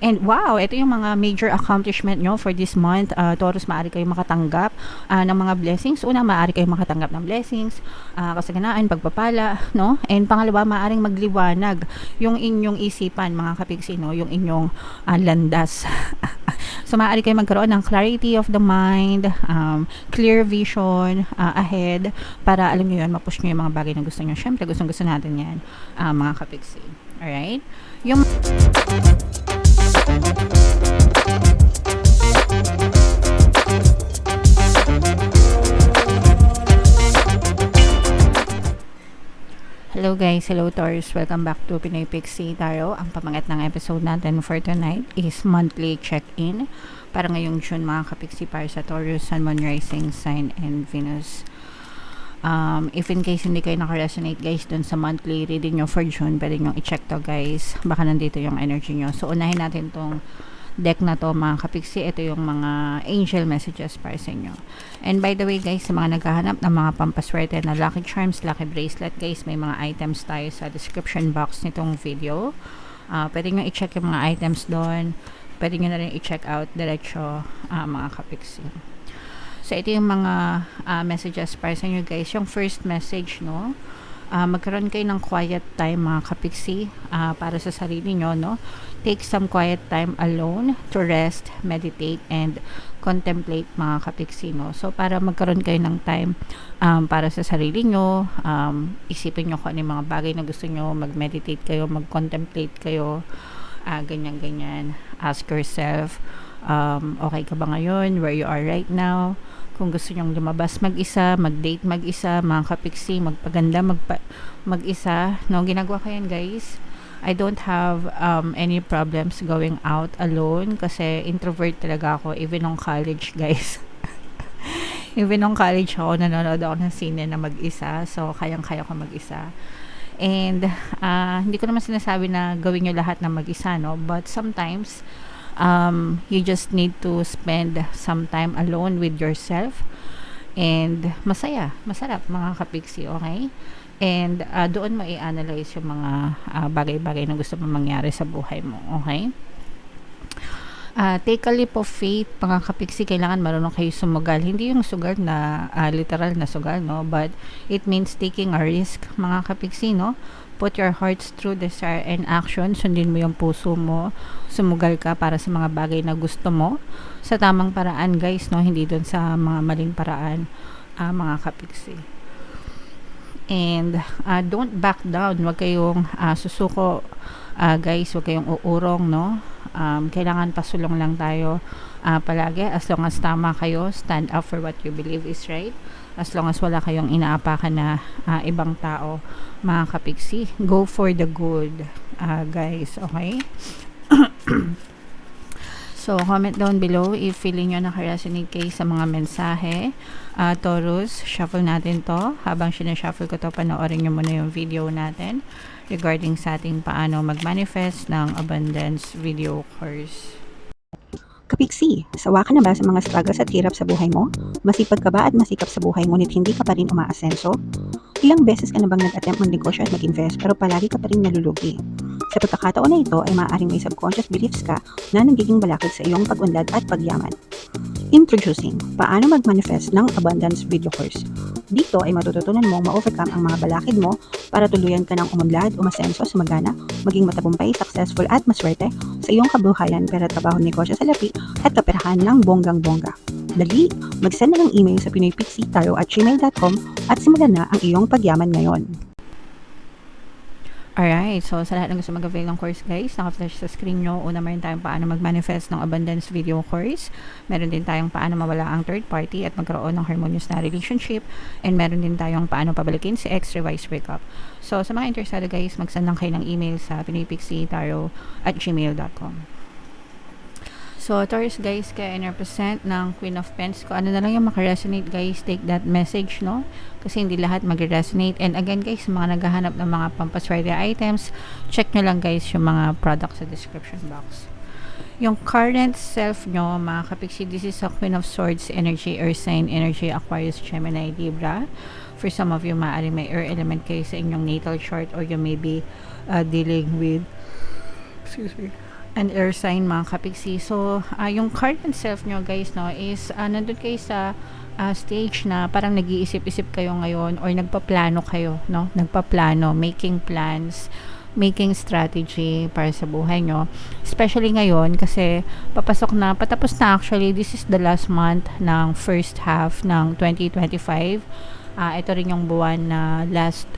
And wow, ito yung mga major accomplishment nyo for this month. Taurus, maaari kayong makatanggap ng mga blessings. Una, maaari kayong makatanggap ng blessings, kasaganaan, pagpapala, no? And pangalawa, maaaring magliwanag yung inyong isipan, mga kapiksi, no? Yung inyong landas. So, maaari kayong magkaroon ng clarity of the mind, clear vision ahead, para alam nyo yun, mapush nyo yung mga bagay na gusto nyo. Syempre, gusto natin yan, mga kapiksi. Alright? Yung hello guys, hello Taurus, welcome back to Pinoy Pixie Tarot. Ang pamangat ng episode natin for tonight is monthly check-in para ngayong June, mga kapiksi, para sa Taurus, Sun, Moon, Rising, Sign, and Venus. If in case hindi kayo naka-resonate guys dun sa monthly reading nyo for June, pwede nyo i-check to guys, baka nandito yung energy nyo. So unahin natin tong deck na to, mga kapiksi. Ito yung mga angel messages para sa inyo. And by the way guys, sa mga naghahanap ng mga pampaswerte na lucky charms, lucky bracelet guys, may mga items tayo sa description box nitong video. Pwede nyo i-check yung mga items doon. Pwede nyo na rin i-check out diretso, mga kapiksi. So ito yung mga messages para sa inyo guys. Yung first message, no, magkaroon kayo ng quiet time, mga kapiksi, para sa sarili nyo, no. Take some quiet time alone to rest, meditate, and contemplate, mga kapiksi, no. So para magkaroon kayo ng time para sa sarili nyo, isipin nyo kung ano yung mga bagay na gusto nyo, mag-meditate kayo, mag-contemplate kayo, ganyan-ganyan. Ask yourself, okay ka ba ngayon, where you are right now? Kung gusto nyong lumabas mag-isa, mag-date mag-isa, mga kapiksi, magpaganda mag-isa, no, ginagawa ko yan guys. I don't have any problems going out alone kasi introvert talaga ako, even nung college guys. Even nung college ako, nanonood ako ng sine na mag-isa, so kayang-kaya ko mag-isa. And hindi ko naman sinasabi na gawin nyo lahat na mag-isa, no, but sometimes you just need to spend some time alone with yourself, and masarap, mga kapiksi, okay? And doon mo i-analyze yung mga bagay-bagay na gusto mo mangyari sa buhay mo, okay? Take a leap of faith, mga kapiksi. Kailangan marunong kayo sumugal. Hindi yung sugal na literal na sugal, no, but it means taking a risk, mga kapiksi, no. Put your hearts through desire and action. Sundin mo yung puso mo. Sumugal ka para sa mga bagay na gusto mo sa tamang paraan guys, no, hindi doon sa mga maling paraan, mga kapiksi. And don't back down. Huwag kayong susuko, guys. Huwag kayong uurong, no. Kailangan pasulong lang tayo palagi. As long as tama kayo, stand up for what you believe is right. As long as wala kayong inaapakan na ibang tao, mga kapiksi, go for the good, guys, okay? So comment down below if feeling nyo naka-resonate kayo sa mga mensahe. Taurus, shuffle natin to. Habang sinashuffle ko to, panoorin nyo muna yung video natin regarding sa ating paano mag-manifest ng abundance video course. Kapiksi, sawa ka na ba sa mga struggles at hirap sa buhay mo? Masipag ka ba at masikap sa buhay ngunit hindi ka pa rin umaasenso? Ilang beses ka na bang nag-attempt magnegosyo at mag-invest pero palagi ka pa rin nalulugi? Sa pagkakataon na ito ay maaaring may subconscious beliefs ka na nagiging balakid sa iyong pag-unlad at pagyaman. Introducing, paano mag-manifest ng abundance video course. Dito ay matututunan mong ma-overcome ang mga balakid mo para tuluyan ka ng umunlad, umasenso, sumagana, maging matagumpay, successful at maswerte sa iyong kabuhayan, pera, trabaho, negosyo sa lapi at kaperahan ng bonggang-bongga. Dali, mag-send na ng email sa pinoypixie@gmail.com at simulan na ang iyong pagyaman ngayon. Alright, so sa lahat ng gusto mag-avail ng course guys, naka-flash sa screen nyo. Una, meron tayong paano mag-manifest ng abundance video course. Meron din tayong paano mawala ang third party at magkaroon ng harmonious na relationship. And meron din tayong paano pabalikin si ex, revise, breakup. So sa mga interesado guys, mag-send lang kayo ng email sa pinoypixie@gmail.com. So, Taurus guys, kaya in-represent ng Queen of Pens ko. Ano na lang yung makaresonate guys, take that message, no? Kasi hindi lahat mag-resonate. And again guys, mga naghahanap ng mga pampaswerte items, check nyo lang guys yung mga products sa description box. Yung current self nyo, mga kapiksi, this is a Queen of Swords energy, Earth sign energy, Aquarius, Gemini, Libra. For some of you, maaaring may air element kayo sa inyong natal chart, or you may be dealing with and air sign mga kapiksi. So, yung card itself nyo guys, no, is nandun kayo sa stage na parang nag-iisip-isip kayo ngayon or nagpaplano kayo, no? Nagpaplano, making plans, making strategy para sa buhay nyo. Especially ngayon kasi patapos na actually, this is the last month ng first half ng 2025. Ito rin yung buwan na last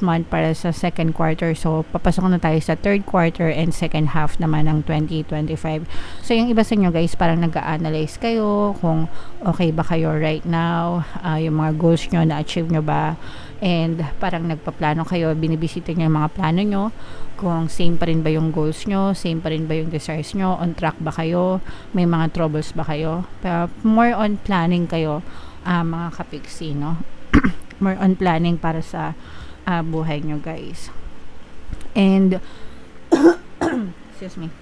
month para sa second quarter. So, papasok na tayo sa third quarter and second half naman ng 2025. So, yung iba sa inyo guys, parang nag-a-analyze kayo kung okay ba kayo right now, yung mga goals nyo, na-achieve nyo ba, and parang nagpaplano kayo, binibisita nyo yung mga plano nyo, kung same pa rin ba yung goals nyo, same pa rin ba yung desires nyo, on track ba kayo, may mga troubles ba kayo. More on planning kayo, mga kapiksi, no? More on planning para sa buhay nyo guys. And excuse me,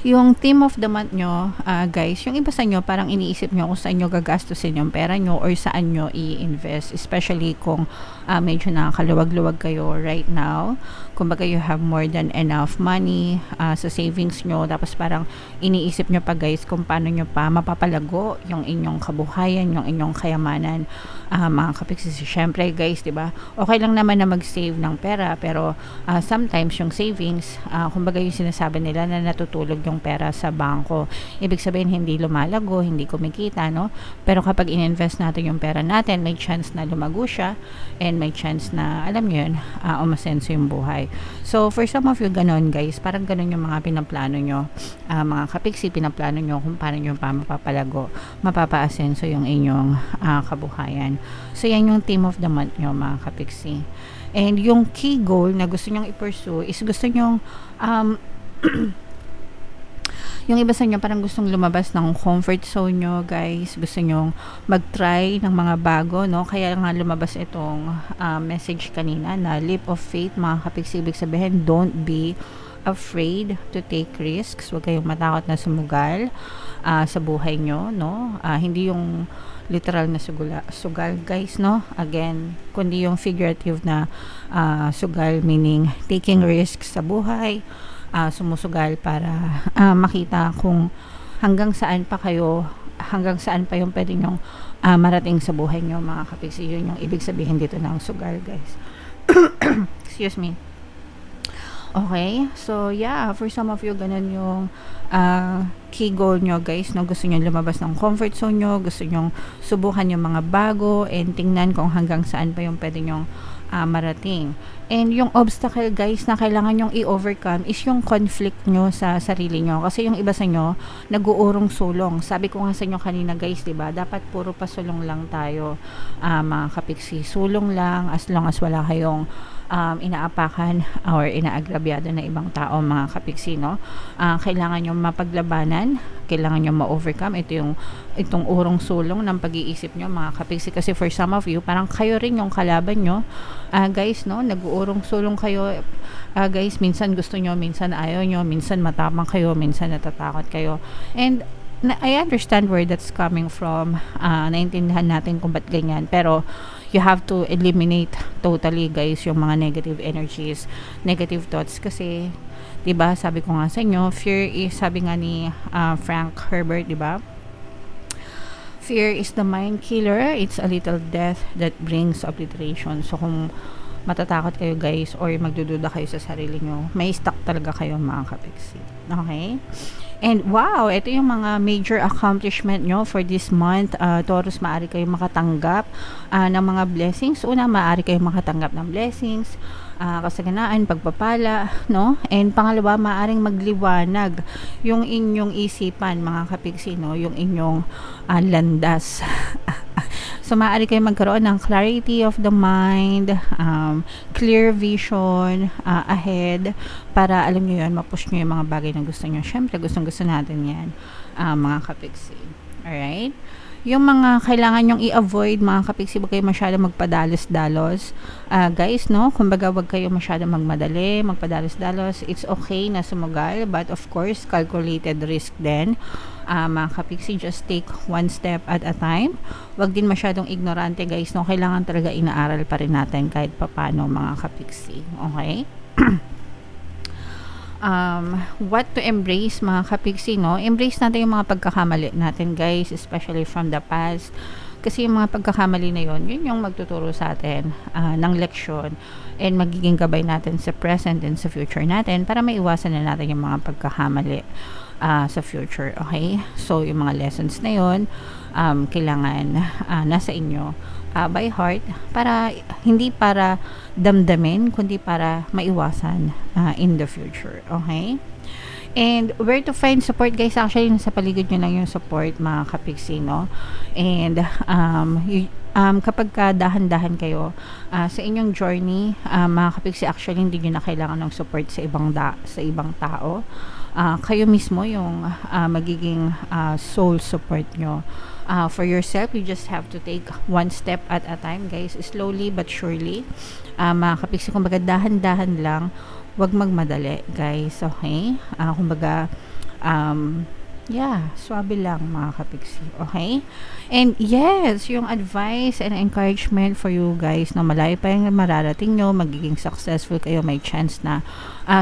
yung theme of the month nyo guys, yung iba sa nyo parang iniisip nyo kung saan nyo gagastusin yung pera nyo or saan nyo i-invest, especially kung medyo nakakaluwag-luwag kayo right now. Kumbaga you have more than enough money sa savings nyo, tapos parang iniisip nyo pa guys kung paano nyo pa mapapalago yung inyong kabuhayan, yung inyong kayamanan, mga kapiksi. Syempre guys, diba, okay lang naman na mag-save ng pera, pero sometimes yung savings, kumbaga yung sinasabi nila na natutulog yung pera sa bangko. Ibig sabihin hindi lumalago, hindi kumikita, no? Pero kapag in-invest natin yung pera natin, may chance na lumago siya, and may chance na, alam nyo yun, umasenso yung buhay. So, for some of you, ganon guys, parang ganon yung mga pinaplano nyo, mga kapiksi, pinaplano nyo kung paano nyo pa mapapalago, mapapaasenso yung inyong kabuhayan. So, yan yung theme of the month nyo, mga kapiksi. And yung key goal na gusto nyong i-pursue is gusto nyong yung iba sa inyo parang gustong lumabas ng comfort zone nyo guys, gusto nyong mag-try ng mga bago, no? Kaya nga lumabas itong message kanina na leap of faith, mga kapiksi. Ibig sabihin, don't be afraid to take risks. Huwag kayong matakot na sumugal sa buhay nyo, no? Hindi yung literal na sugal guys, no? Again, kundi yung figurative na sugal, meaning taking risks sa buhay, sumusugal para makita kung hanggang saan pa yung pwede nyong marating sa buhay nyo, mga kapiksi. Yun yung ibig sabihin dito ng sugal guys. Excuse me. Okay, so yeah, for some of you, ganun yung key goal nyo guys, no? Gusto nyo lumabas ng comfort zone nyo, gusto nyo subukan yung mga bago, and tingnan kung hanggang saan pa yung pwede nyong marating. And yung obstacle guys na kailangan nyong i-overcome is yung conflict nyo sa sarili nyo. Kasi yung iba sa nyo, nag-uurong sulong. Sabi ko nga sa inyo kanina guys, diba? Dapat puro pa sulong lang tayo, mga kapiksi. Sulong lang, as long as wala kayong inaapakan or inaagrabyado na ibang tao, mga kapiksi, no? Kailangan nyo mapaglabanan, kailangan nyo ma-overcome itong urong sulong ng pag-iisip nyo, mga kapiksi. Kasi for some of you, parang kayo rin yung kalaban nyo, guys, no? Nag-uurong sulong kayo, guys. Minsan gusto nyo, minsan ayaw nyo, minsan matapang kayo, minsan natatakot kayo. And I understand where that's coming from. Naintindihan natin kung ba't ganyan, pero you have to eliminate totally guys yung mga negative energies, negative thoughts. Kasi diba, sabi ko nga sa inyo, fear is, sabi nga ni Frank Herbert, diba, fear is the mind killer. It's a little death that brings obliteration. So kung matatakot kayo guys or magdududa kayo sa sarili nyo, may stuck talaga kayo, mga kapiksi. Okay? And wow, ito yung mga major accomplishment nyo for this month. Taurus, maaari kayo makatanggap ng mga blessings. Una, maaari kayo makatanggap ng blessings, kasaganaan, pagpapala, no? And pangalawa, maaring magliwanag yung inyong isipan, mga kapiksi, no? Yung inyong landas. So, maaari kayo magkaroon ng clarity of the mind, clear vision ahead, para alam nyo yun, mapush nyo yung mga bagay na gusto nyo. Syempre, gustong-gusto natin yan, mga kapiksi. Alright? Yung mga kailangan nyong i-avoid, mga kapiksi, huwag kayo masyado magpadalos-dalos. Guys, no? Kumbaga, huwag kayo masyado magmadali, magpadalos-dalos. It's okay na sumugal, but of course, calculated risk din. Mga kapiksi, just take one step at a time. Huwag din masyadong ignorante, guys, no? Kailangan talaga inaaral pa rin natin kahit papano, mga kapiksi. Okay? what to embrace mga kapigsi, no? Embrace natin yung mga pagkakamali natin guys, especially from the past. Kasi yung mga pagkakamali na yun yung magtuturo sa atin ng leksyon and magiging gabay natin sa present and sa future natin para maiwasan na natin yung mga pagkakamali sa future, okay? So, yung mga lessons na yun, kailangan nasa inyo by heart para hindi para damdamin kundi para maiwasan in the future, okay? And where to find support guys, actually nasa paligid nyo lang yung support mga kapigsi, no? And kapag dahan-dahan kayo sa inyong journey, mga kapigsi, actually hindi nyo na kailangan ng support sa ibang tao. Kayo mismo yung magiging soul support nyo. For yourself, you just have to take one step at a time guys, slowly but surely. Mga kapigsi, kumbaga dahan-dahan lang, wag magmadali guys, okay? Kumbaga swabe lang mga kapigsi, okay? And yes, yung advice and encouragement for you guys na malayo pa yung mararating nyo, magiging successful kayo, may chance na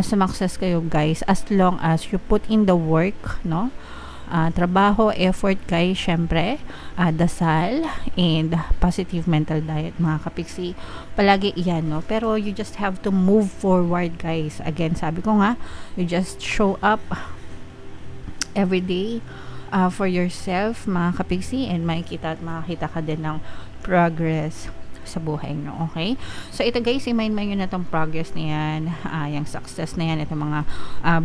sumakses kayo guys as long as you put in the work, no? Trabaho, effort guys, syempre, dasal, and positive mental diet mga kapigsi. Palagi iyan, no? Pero you just have to move forward guys. Again, sabi ko nga, you just show up every day for yourself mga kapigsi, and makikita ka din ng progress sa buhay nyo, okay? So, ito guys, i-mind nyo na itong progress na yan, yung success na yan, itong mga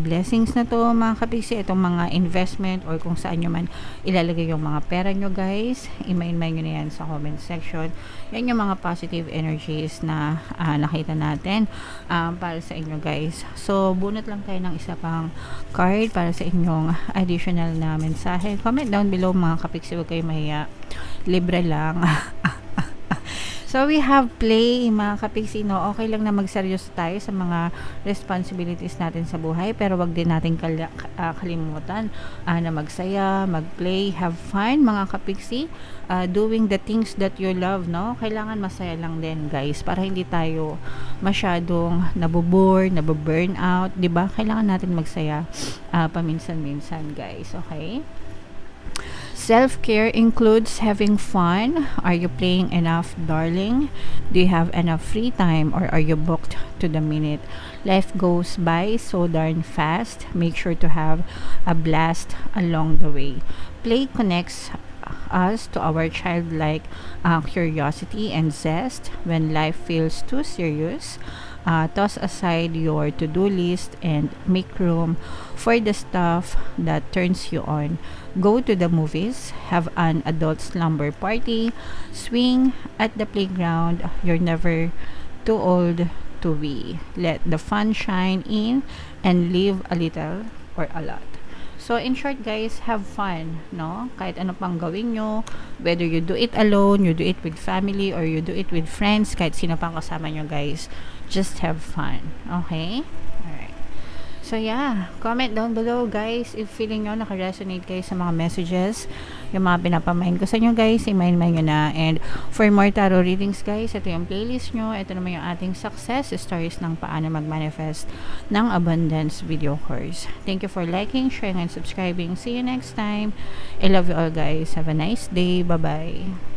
blessings na to, mga kapigsi, itong mga investment, or kung saan nyo man ilalagay yung mga pera nyo guys, i-mind nyo na yan sa comment section. Yan yung mga positive energies na nakita natin para sa inyo guys. So, bunot lang tayo ng isa pang card para sa inyong additional na mensahe. Comment down below mga kapigsi, huwag kayo mahiya. Libre lang. So, we have play, mga kapigsi, no? Okay lang na magseryoso tayo sa mga responsibilities natin sa buhay, pero wag din natin kalimutan na magsaya, mag-play, have fun, mga kapigsi, doing the things that you love, no? Kailangan masaya lang din, guys, para hindi tayo masyadong nabuburn out, di ba? Kailangan natin magsaya paminsan-minsan, guys, okay? Self-care includes having fun. Are you playing enough, darling? Do you have enough free time, or are you booked to the minute? Life goes by so darn fast. Make sure to have a blast along the way. Play connects us to our childlike curiosity and zest. When life feels too serious, toss aside your to-do list and make room for the stuff that turns you on. Go to the movies, have an adult slumber party, swing at the playground. You're never too old to be. Let the fun shine in and live a little or a lot. So, in short, guys, have fun, no? Kahit ano pang gawin nyo, whether you do it alone, you do it with family, or you do it with friends, kahit sino pang kasama nyo, guys, just have fun, okay? Alright. So, yeah, comment down below, guys, if feeling nyo naka-resonate kayo sa mga messages, yung mga pinapamain ko sa inyo, guys, i-main nyo na. And for more tarot readings, guys, ito yung playlist nyo. Ito naman yung ating success stories ng paano mag-manifest ng abundance video course. Thank you for liking, sharing, and subscribing. See you next time. I love you all, guys. Have a nice day. Bye-bye.